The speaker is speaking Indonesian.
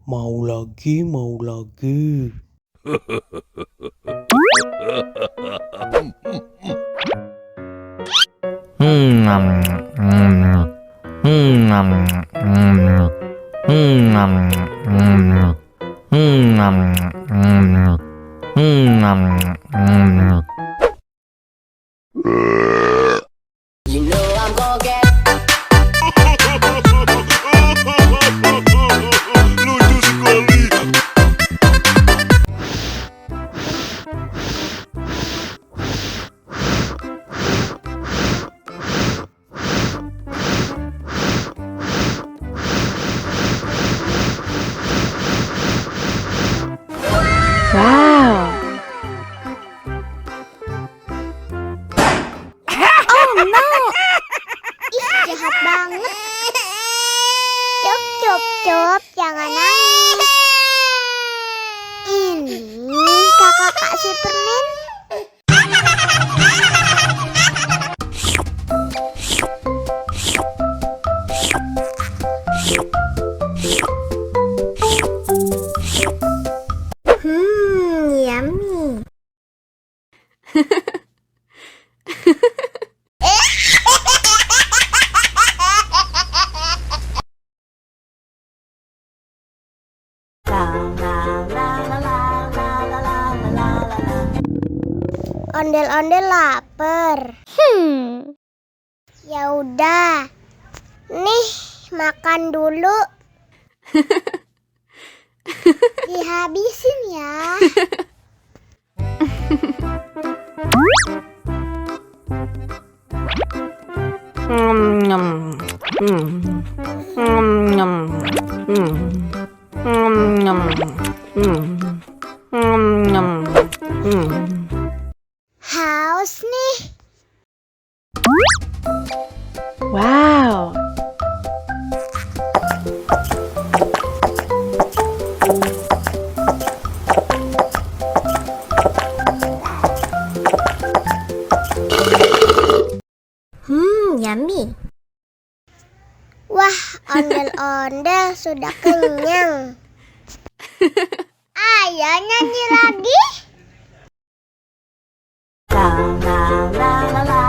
Mau lagi, mau lagi. You know I'm gonna get Lucu sekali. Wow. Oh no. Ih, jahat banget. Cop, jangan nangis. Ini kakak Kak Superman. Yummy. Ondel-ondel lapar. Ya udah. Nih, makan dulu. Dihabisin ya. Haus nih. Wow. Yummy. Wah, ondel-ondel sudah kenyang. Ayo nyanyi lagi. la la la la la.